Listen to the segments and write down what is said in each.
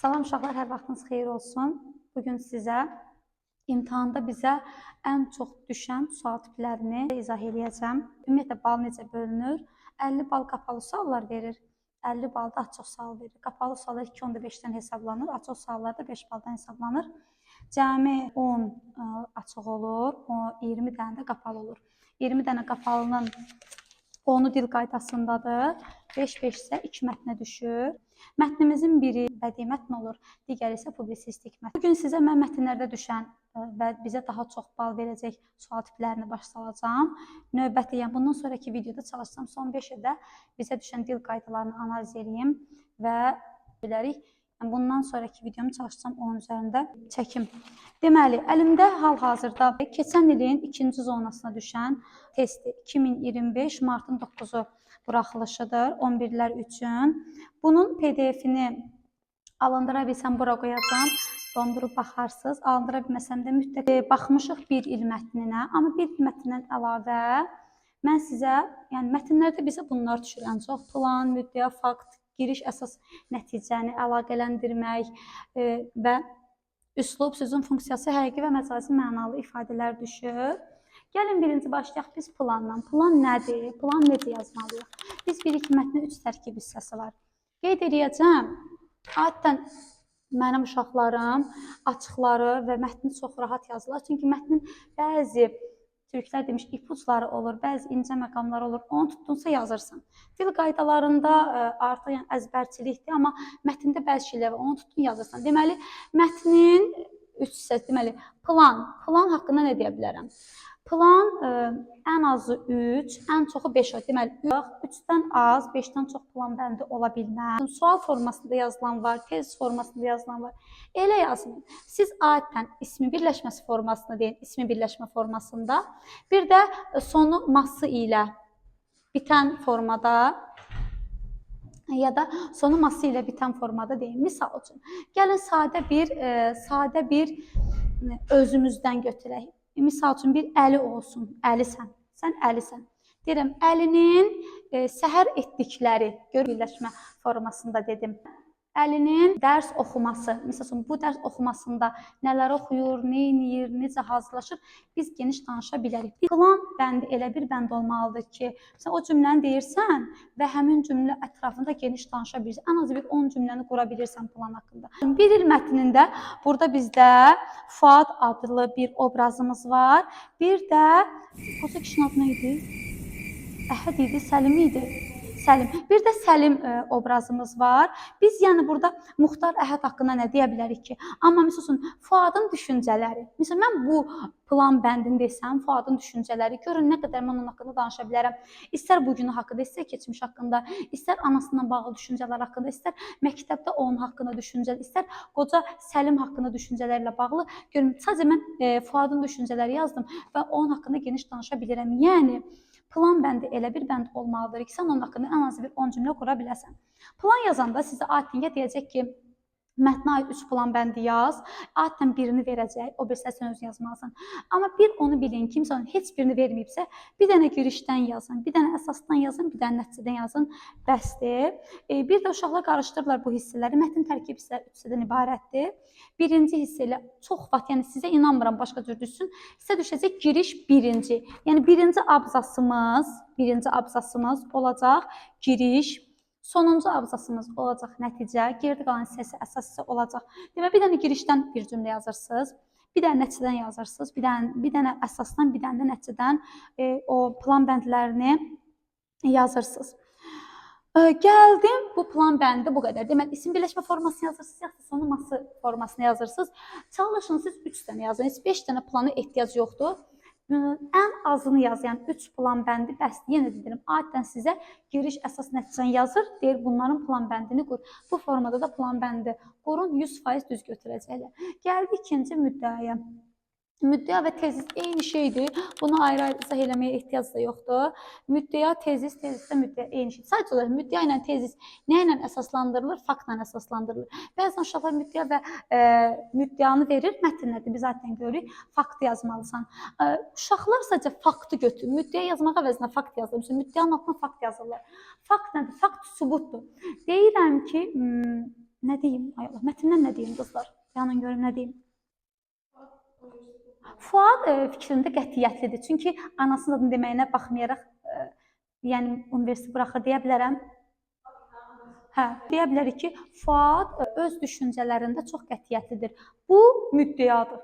Salam uşaqlar, hər vaxtınız xeyir olsun. Bugün sizə imtahanda bizə ən çox düşən sual tiplərini izah edəcəm. Ümumiyyətlə bal necə bölünür? 50 bal qapalı suallar verir, 50 bal da açıq sual verir. Qapalı suallar 2.5-dən hesablanır, açıq suallar da 5 baldan hesablanır. Cəmi 10 açıq olur, 20 dənə də qapalı olur. 20 dənə qapalının 10-u dil qaydasındadır, 5 isə 2 mətnə düşür. Mətnimizin biri bədii mətn olur, digəri isə publisistik mətn. Bugün sizə mən mətnlərdə düşən və bizə daha çox bal verəcək sual tiplərini başa salacağam. Növbəti, yəni bundan sonraki videoda çalışsam son 5 ildə bizə düşən dil qaydalarını analiz edeyim və bilərik. Bundan sonraki videomu çalışsam onun üzərində çəkim. Deməli, əlimdə hal-hazırda keçən ilin 2-ci zonasına düşən testi 2025 martın 9-u buraxılışıdır 11-lər üçün. Bunun PDF-ini alındıra bilsəm bura qoyacağam. Dondurub baxarsınız. Alındıra bilməsəm də mütləq baxmışıq bir il mətninə. Amma bir il mətnindən əlavə mən sizə, yəni mətnlərdə bizə bunlar düşür. Ən çox plan, müddəa, fakt, giriş, əsas, nəticəni əlaqələndirmək və üslub, sözün funksiyası, həqiqi və məcazi mənalı ifadələr düşür. Gəlin birinci başlayaq biz plandan. Plan nədir? Plan necə yazmalıyıq? Biz bir-iki mətnin 3 tərkib hissəsi var. Qeyd edəcəm, adətən mənim uşaqlarım açıqları və mətni çox rahat yazırlar. Çünki mətnin bəzi Türklər demiş ipuçları olur, bəzi incə məqamlar olur. Onu tutdunsa yazırsan. Dil qaydalarında artıq yəni əzbərçilikdir, amma mətndə bəzi şeylər var. Onu tutdun yazırsan. Deməli, mətnin 3 hissəsi, deməli, plan. Plan haqqında nə deyə bilərəm? Plan ən azı 3, ən çoxu 5 olur. Deməli, 3-dən az, 5-dən çox plan bəndi ola bilməz. Sual formasında yazılan var, tez formasında yazılan var. Elə yazın. Siz adətən ismi birləşməsi formasını deyin, ismi birləşmə formasında. Bir də sonu ması ilə bitən formada ya da sonu ması ilə bitən formada deyin. Misal üçün, gəlin sadə bir özümüzdən götürək. Misal üçün, bir əli olsun, əlisən, sən əlisən. Deyirəm, əlinin səhər etdikləri, gör birləşmə formasında dedim. Əlinin dərs oxuması, misal üçün, bu dərs oxumasında nələr oxuyur, nə edir, necə hazırlaşır, biz geniş danışa bilərik. Plan bəndi elə bir bənd olmalıdır ki, sən o cümləni deyirsən və həmin cümlə ətrafında geniş danışa bilirsən. Ən azı bir 10 cümləni qura bilirsən plan haqqında. Bir il mətnində burada bizdə Fuad adlı bir obrazımız var. Bir də, qoca kişinin adı nə idi? Əhəd idi, Səlim idi. Səlim. Bir də Səlim obrazımız var. Biz yəni burada Muxtar Əhəd haqqında nə deyə bilərik ki? Amma məsələn, Fuadın düşüncələri. Məsələn, mən bu plan bəndini desəm, Fuadın düşüncələri, görün nə qədər mən onun haqqında danışa bilərəm. İstər bugünü haqqında, istər keçmiş haqqında, istər anasından bağlı düşüncələr haqqında, istər məktəbdə onun haqqında düşüncələr, istər qoca Səlim haqqında düşüncələrlə bağlı. Görün, sadəcə mən Fuadın düşüncələri yazdım və onun haqqında geniş danışa bilirəm. Yəni, plan bəndi elə bir bənd olmalıdır ki, sən onun haqqında ən azı bir 10 cümlə qura biləsən. Plan yazanda sizə adətən deyəcək ki, mətnə aid 3 plan bəndi yaz, adətən birini verəcək, o birisi sən özün yazmalısan. Amma bir onu bilin ki, məsələn, heç birini verməyibsə, bir dənə girişdən yazın, bir dənə əsasdan yazın, bir dənə nəticədən yazın, bəsdir. Bir də uşaqlar qarışdırırlar bu hissələri. Mətn tərkib hissə 3 hissədən ibarətdir. Birinci hissə ilə çox vaxt, yəni sizə inanmıram başqa cür düşsün, sizə düşəcək giriş birinci. Yəni birinci abzasımız olacaq giriş. Sonuncu abzasımız olacaq nəticə, geridə qalan hissəsi əsas hissə olacaq. Deməli, bir dənə girişdən bir cümlə yazırsınız, bir dənə nəticədən yazırsınız, bir dənə əsasdan, bir dənə də nəticədən o plan bəndlərini yazırsınız. Gəldim, bu plan bəndi bu qədər. Deməli, isim birləşmə formasını yazırsınız, yaxud sonu ması formasını yazırsınız. Çalışın, siz 3 dənə yazın, 5 dənə plana ehtiyac yoxdur. Ən azını yaz, yəni 3 plan bəndi bəsdir. Yenə dedim, adətən sizə giriş, əsas, nəticəni yazır, deyir bunların plan bəndini qur. Bu formada da plan bəndi qurun, 100% düz götürəcəklər. Gəldi ikinci müddəaya. Müddəa və tezis eyni şeydir. Bunu ayrı-ayrı izah eləməyə ehtiyac da yoxdur. Müddəa, tezis, tezisdə müddəa eyni şeydir. Sadəcə olaraq müddəa ilə tezis nə ilə əsaslandırılır? Faktla əsaslandırılır. Bəzən uşaqlar müddəa və müddəanı verir, mətnlərdə biz zaten görürük, faktı yazmalısan. Uşaqlar sadəcə faktı götürür. Müddəa yazmaq əvəzinə fakt yazılır. Müddəanın altına fakt yazılır. Fakt nədir? Fakt sübutdur. Deyirəm ki, Nə deyim? Ay Allah, mətndən nə deyim qızlar? Yanın görüm nə deyim? Fuad fikrimdə qətiyyətlidir. Çünki anasının adını deməyinə baxmayaraq, yəni universiteti buraxır deyə bilərəm. Hə, deyə bilərik ki, Fuad öz düşüncələrində çox qətiyyətlidir. Bu müddəadır.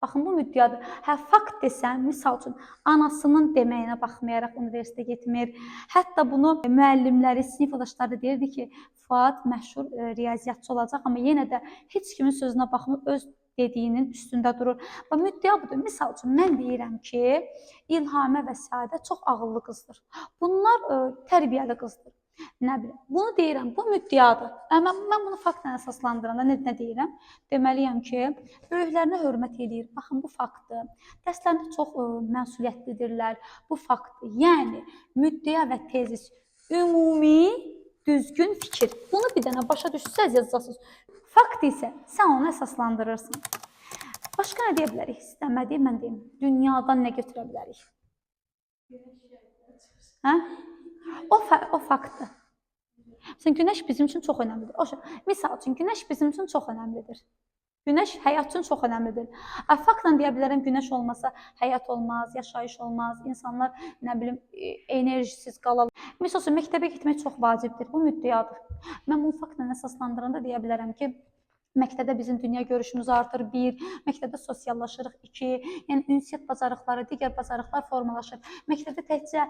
Baxın, bu müddəadır. Hə, fakt desəm, misal üçün, anasının deməyinə baxmayaraq universitetə getmir. Hətta bunu müəllimləri, sinif yoldaşları deyirdi ki, Fuad məşhur riyaziyyatçı olacaq, amma yenə də heç kimin sözünə baxmır, öz dediyinin üstündə durur. Və müddəa budur. Misal üçün, mən deyirəm ki, İlhamə və Səadə çox ağıllı qızdır. Bunlar tərbiyəli qızdır. Nə bilim, bunu deyirəm, bu müddəadır. Amma mən bunu faktla əsaslandıranda nə deyirəm? Deməliyəm ki, böyüklərinə hörmət eləyir. Baxın, bu faktdır. Dərslərində çox məsuliyyətlidirlər. Bu faktdır. Yəni, müddəa və tezis ümumi düzgün fikir. Bunu bir dənə başa düşsəz yazacaqsınız. Fakt isə sən onu əsaslandırırsan. Başqa nə deyə bilərik? İstəmədik, mən deyim. Dünyadan nə götürə bilərik? Hə? O faktdır. Məsələn, günəş bizim üçün çox önəmlidir. Misal üçün, günəş bizim üçün çox önəmlidir. Günəş həyat üçün çox önəmlidir. Faktla deyə bilərəm, günəş olmasa həyat olmaz, yaşayış olmaz, insanlar, nə bilim, enerjisiz qalar. Misal üçün, məktəbə getmək çox vacibdir, bu müddəadır. Mən bunu faktla əsaslandıranda deyə bilərəm ki, məktəbdə bizim dünya görüşümüz artır, 1, məktəbdə sosiallaşırıq, 2, yəni ünsiyyət bacarıqları, digər bacarıqlar formalaşır. Məktəbdə təkcə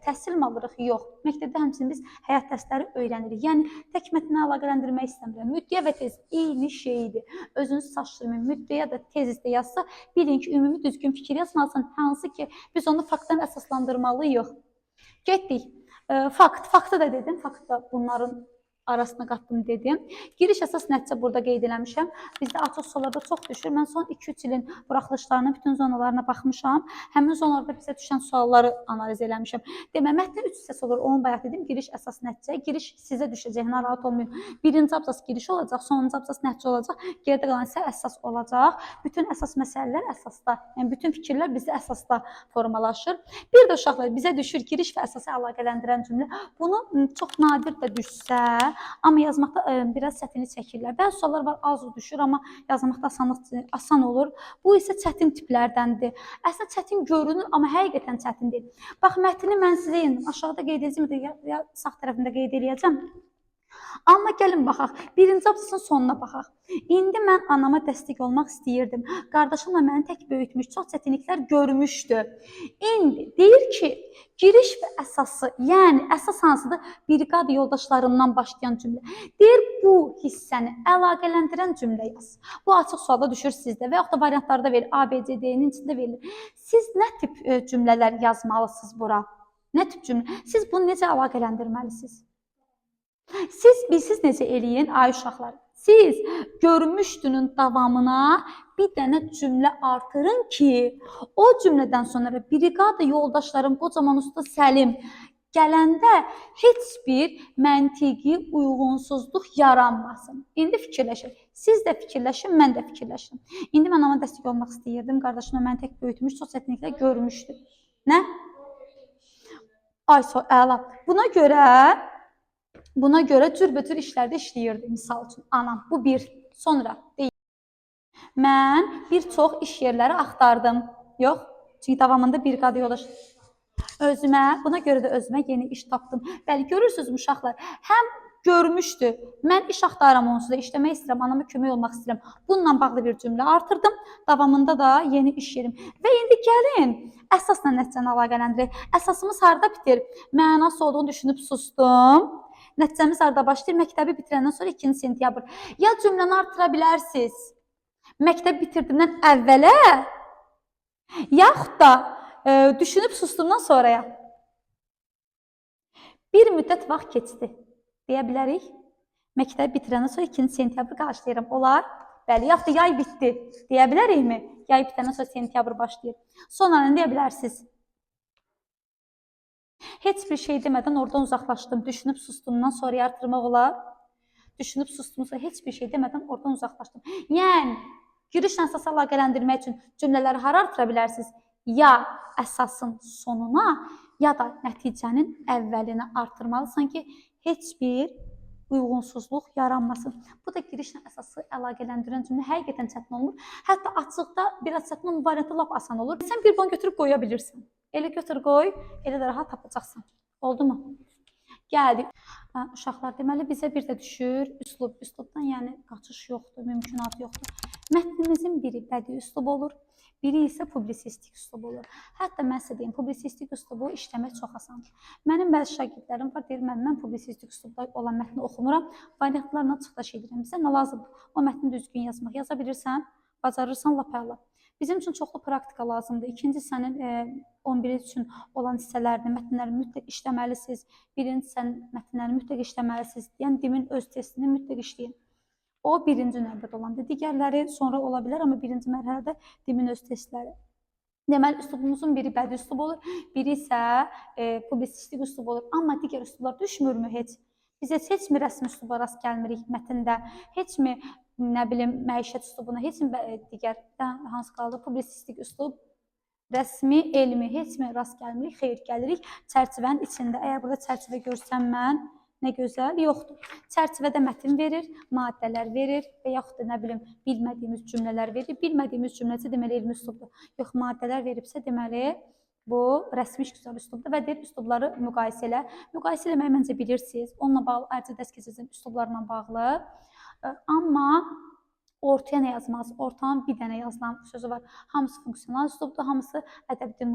təhsil mi alırıq? Yox. Məktəbdə həmçinin biz həyat dərsləri öyrənirik. Yəni, tək mətnə əlaqələndirmək istəmirəm. Müddəa və tez eyni şeydir. Özünüzü saçdırmayın. Müddəa da tezisdə yazsa, bilin ki, ümumi düzgün fikir yazmalısın. Hansı ki, biz onu faktdan əsaslandırmalıyıq. Getdik. Faktı da dedim. Faktı da bunların arasına qatdım dedim. Giriş əsas nəticə burada qeyd eləmişəm. Bizdə açıq suallarda çox düşür. Mən son 2-3 ilin buraxılışlarına, bütün zonalarına baxmışam. Həmin zonalarda bizə düşən sualları analiz eləmişəm. Demə, mətnin 3 hissəsi olur. Onu bayaq dedim. Giriş əsas nəticə. Giriş sizə düşəcək. Narahat olmayın. Birinci abzas giriş olacaq, sonuncu abzas nəticə olacaq. Geridə qalan isə əsas olacaq. Bütün əsas məsələlər əsasda, yəni bütün fikirlər bizdə əsasda formalaşır. Bir də uşaqlar bizə düşür giriş və əsası əlaqələndirən cümlə. Bunu çox nadir də düşsə, amma yazmaqda biraz çətinlik çəkirlər. Bəzi suallar var, az düşür, amma yazmaqda asan olur. Bu isə çətin tiplərdəndir. Əslində çətin görünür, amma həqiqətən çətin deyil. Bax, mətni mən sizə yenə aşağıda qeyd edəcəm, ya sağ tərəfində qeyd edəcəm. Amma gəlin baxaq, birinci abzasın sonuna baxaq. İndi mən anama dəstək olmaq istəyirdim. Qardaşımla məni tək böyütmüş, çox çətinliklər görmüşdü. İndi deyir ki, giriş və əsası, yəni əsas hansıdır? Briqada yoldaşlarından başlayan cümlə. Deyir, bu hissəni əlaqələndirən cümlə yaz. Bu açıq sualda düşür sizdə və yaxud da variantlarda verilir, A, B, C, D-nin içində verilir. Siz nə tip cümlələr yazmalısınız bura? Nə tip cümlə? Siz bunu necə əlaqələndirməlisiniz? Siz necə eləyin, ay uşaqlar? Siz görmüşdünün davamına bir dənə cümlə artırın ki, o cümlədən sonra briqada yoldaşlarım, qocaman usta Səlim gələndə heç bir məntiqi uyğunsuzluq yaranmasın. İndi fikirləşin. Siz də fikirləşin, mən də fikirləşin. İndi mən anama dəstək olmaq istəyirdim. Qardaşımla məni tək böyütmüş, çox çətinliklər görmüşdü. Nə? Ay, əla. Buna görə cürbəcür işlərdə işləyirdi, misal üçün, anam. Bu bir. Sonra deyil. Mən bir çox iş yerləri axtardım. Yox, çünki davamında bir qada yoldaş. Buna görə də özümə yeni iş tapdım. Bəli, görürsünüz uşaqlar, həm görmüşdü, mən iş axtarıram onsuz da, işləmək istəyirəm, anama kömək olmaq istəyirəm. Bununla bağlı bir cümlə artırdım, davamında da yeni iş yerim. Və indi gəlin, əsasla nəticəni əlaqələndirək. Əsasımız harada bitir? Mənası olduğunu düşünüb sustum. Nəticəmiz harada başlayır? Məktəbi bitirəndən sonra 2 sentyabr. Ya cümləni artıra bilərsiniz, məktəbi bitirdimdən əvvələ, yaxud da düşünüb sustumdan sonraya. Bir müddət vaxt keçdi, deyə bilərik. Məktəbi bitirəndən sonra 2 sentyabr qarşılayıram. Olar? Bəli, yaxud da yay bitdi, deyə bilərikmi? Yay bitəndən sonra sentyabr başlayır. Sonra nə deyə bilərsiniz? Heç bir şey demədən oradan uzaqlaşdım. Düşünüb sustumdan sonra artırmaq olar. Düşünüb sustumdan sonra heç bir şey demədən oradan uzaqlaşdım. Yəni, girişlə əsası əlaqələndirmək üçün cümlələri hara artıra bilərsiniz? Ya əsasın sonuna, ya da nəticənin əvvəlinə artırmalısan ki, heç bir uyğunsuzluq yaranmasın. Bu da girişlə əsası əlaqələndirən cümlə həqiqətən çətin olmur. Hətta açıqda biraz çətin olmur, variantı lap asan olur. Sən bir ban götürüb qoya bilirsən. Elə götür qoy, elə də rahat tapacaqsan. Oldu mu? Gəldik. Uşaqlar, deməli bizə bir də düşür üslub. Üslubdan yəni qaçış yoxdur, mümkünat yoxdur. Mətnimizin biri bədii üslub olur, biri isə publisistik üslub olur. Hətta mən sizə deyim, publisistik üslubu işləmək çox asandır. Mənim bəzi şagirdlərim var, deyir mən publisistik üslubda olan mətni oxumuram, variantlarla çıxış edirəm. Bizə nə lazımdır? O mətni düzgün yazmaq. Yaza bilirsən, bacarırsan, lap əla. Bizim üçün çoxlu praktika lazımdır. İkinci sənin 11 üçün olan hissələrini, mətnləri mütləq işləməlisiniz. Birinci sənin mətnləri mütləq işləməlisiniz. Yəni dimin öz testini mütləq işləyin. O birinci növbədə olandır. Digərləri sonra ola bilər, amma birinci mərhələdə dimin öz testləri. Deməli, üslubumuzun biri bədii üslub olur, biri isə publisistik üslub olur. Amma digər üslublar düşmürmü heç? Biz heç mi rəsmi üsluba rast gəlmirik mətndə? Heç mi nə bilim məişət üslubuna, heç mi digər hansı qaldı? Publisistik üslub, rəsmi, elmi heç mi rast gəlmirik? Xeyr, gəlirik çərçivənin içində. Əgər burada çərçivə görsəm mən, nə gözəl, yoxdur. Çərçivədə mətn verir, maddələr verir və yaxud da nə bilim bilmədiyimiz cümlələr verir. Bilmədiyimiz cümləsi deməli elmi üslubdur. Yox, maddələr veribsə deməli bu rəsmi işgüzar üslubdur və deyir üslubları müqayisə elə. Müqayisə eləməyi məncə bilirsiniz. Onunla bağlı ayrıca dərs keçəcəm üslublarla bağlı. Amma ortaya nə yazmalısınız? Ortanın bir dənə yazılan sözü var. Hamısı funksional üslubdur, hamısı ədəbi dil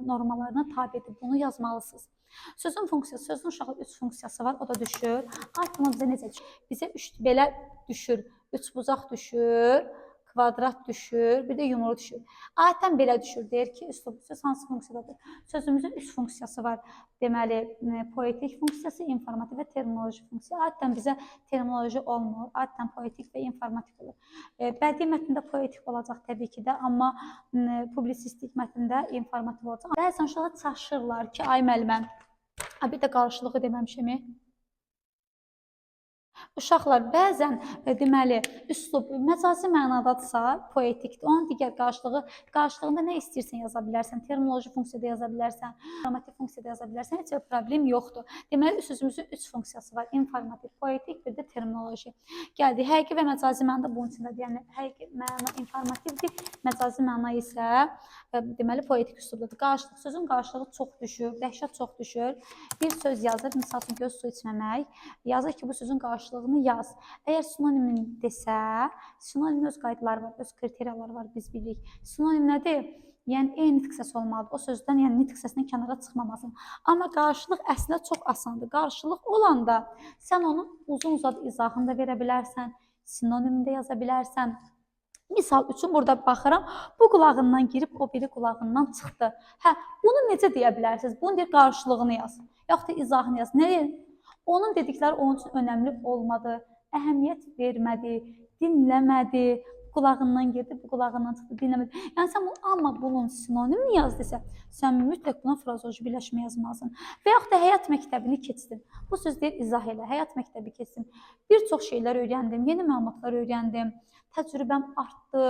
normalarına tabedir. Bunu yazmalısınız. Sözün funksiyası, sözün uşağı 3 funksiyası var, o da düşür. Artıq bizə necə düşür? Bizə belə düşür, 3 buzaq düşür, kvadrat düşür, bir də yumru düşür. Adətən belə düşür, deyir ki, üslub söz hansı funksiyadadır? Sözümüzün 3 funksiyası var. Deməli, poetik funksiyası, informativ və terminoloji funksiya. Adətən bizə terminoloji olmur, adətən poetik və informativ olur. Bədii mətndə poetik olacaq təbii ki də, amma publisistik mətndə informativ olacaq. Bəzən uşaqlar çaşırlar ki, ay müəllimə, bir də qarşılığı deməmişəm. Uşaqlar bəzən deməli üslub məcazi mənadadırsa, poetikdir. Onun digər qarşılığında nə istəyirsən yaza bilərsən. Terminoloji funksiyada yaza bilərsən, informativ funksiyada yaza bilərsən. Heç bir problem yoxdur. Deməli sözümüzün 3 funksiyası var. İnformativ, poetik, bir də terminoloji. Gəldi. Həqiqi və məcazi məna bunun içindədir. Yəni həqiqi məna informativdir, məcazi məna isə deməli poetik üslubdadır. Qarşılıq sözün qarşılığı çox düşür, dəhşət çox düşür. Bir söz yazır, məsəl üçün göz su içməmək. Yazır ki, bu sözün qarşılığını yaz. Əgər sinonimin desə, sinonimin öz qaydaları var, öz kriteriyaları var, biz bilirik. Sinonim nədir? Yəni eyni nitq səsi olmalıdır. O sözdən yəni nitq səsinin kənara çıxmamasın. Amma qarşılıq əslində çox asandır. Qarşılıq olanda sən onun uzun-uzad izahını da verə bilərsən, sinonimini də yaza bilərsən. Misal üçün burada baxıram, bu qulağından girib o biri qulağından çıxdı. Hə, bunu necə deyə bilərsiniz? Bunun deyir qarşılığını yaz, yaxud da izahını yaz. Nə deyir? Onun dedikləri onun üçün önəmli olmadı, əhəmiyyət vermədi, dinləmədi, qulağından girdi, bu qulağından çıxdı, dinləmədi. Yəni sən amma bunun sinonimini yaz desə, sən mütləq buna frazeoloji birləşmə yazmalısın. Və yaxud da həyat məktəbini keçdin. Bu söz deyir izah elə, həyat məktəbi keçdim. Bir çox şeylər öyrəndim, yeni məlumatlar öyrəndim, təcrübəm artdı.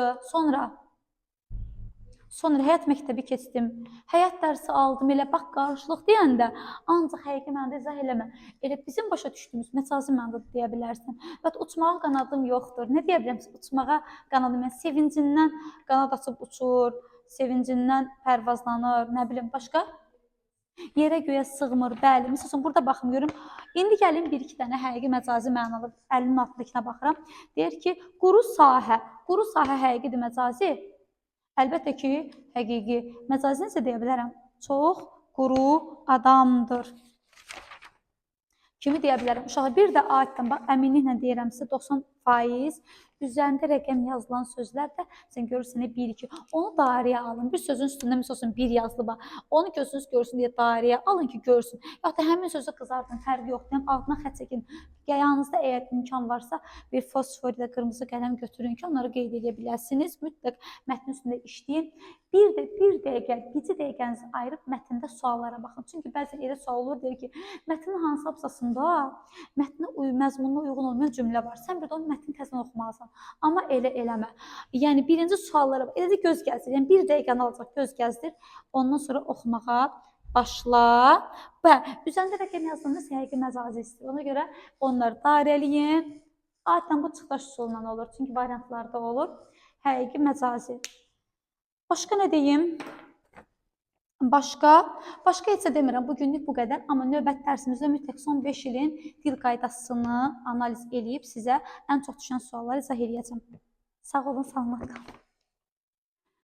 Sonra həyat məktəbi keçdim, həyat dərsi aldım, elə bax qarşılıq deyəndə ancaq həqiqi mənada izah eləmə. Elə bizim başa düşdüyümüz məcazi mənada deyə bilərsən. Və uçmağa qanadım yoxdur. Nə deyə bilərəm? Uçmağa qanadım, yəni sevincindən qanad açıb uçur, sevincindən pərvazlanır, nə bilim başqa? Yerə göyə sığmır, bəli. Məsələn, burada baxım görüm. İndi gəlin bir-iki dənə həqiqi məcazi mənalı əlinin altındakına baxıram. Deyir ki, quru sahə. Quru sahə həqiqidir, məcazi? Əlbəttə ki, həqiqi. Məcazi necə deyə bilərəm? Çox quru adamdır. Kimi deyə bilərəm? Uşağa bir də adətən, bax, əminliklə deyirəm sizə 90% üzərində rəqəm yazılan sözlər də sən görürsən 1-2. Onu dairəyə alın. Bir sözün üstündə məsələn 1 yazılıb. Onu gözünüz görsün deyə dairəyə alın ki, görsün. Ya da həmin sözü qızardın, fərqi yoxdur. Yəni altına xətt çəkin. Yanınızda əgər imkan varsa bir fosfor ilə qırmızı qələm götürün ki, onları qeyd edə biləsiniz. Mütləq mətnin üstündə işləyin. Bir dəqiqə, bircə dəqiqənizi ayırıb mətndə suallara baxın. Çünki bəzən elə sual olur deyir ki, mətnin hansı abzasında mətnə məzmununa uyğun olmayan cümlə var. Sən bir də onu mətni təzən oxumalısan. Amma elə eləmə. Yəni birinci suallara bax. Elə də göz gəzdir. Yəni bir dəqiqəni alacaq, göz gəzdir. Ondan sonra oxumağa başla. Və üzərində rəqəm yazdığında həqiqi məcazi istəyir. Ona görə onları dairə eləyin. Adətən bu çıxdaş üsulundan olur, çünki variantlarda olur. Həqiqi məcazi. Başqa nə deyim? Başqa heç də demirəm. Bugünlük bu qədər. Amma növbəti dərsimizdə mütləq son 5 ilin dil qaydasını analiz eləyib sizə ən çox düşən sualları izah eləyəcəm. Sağ olun, salamat qalın.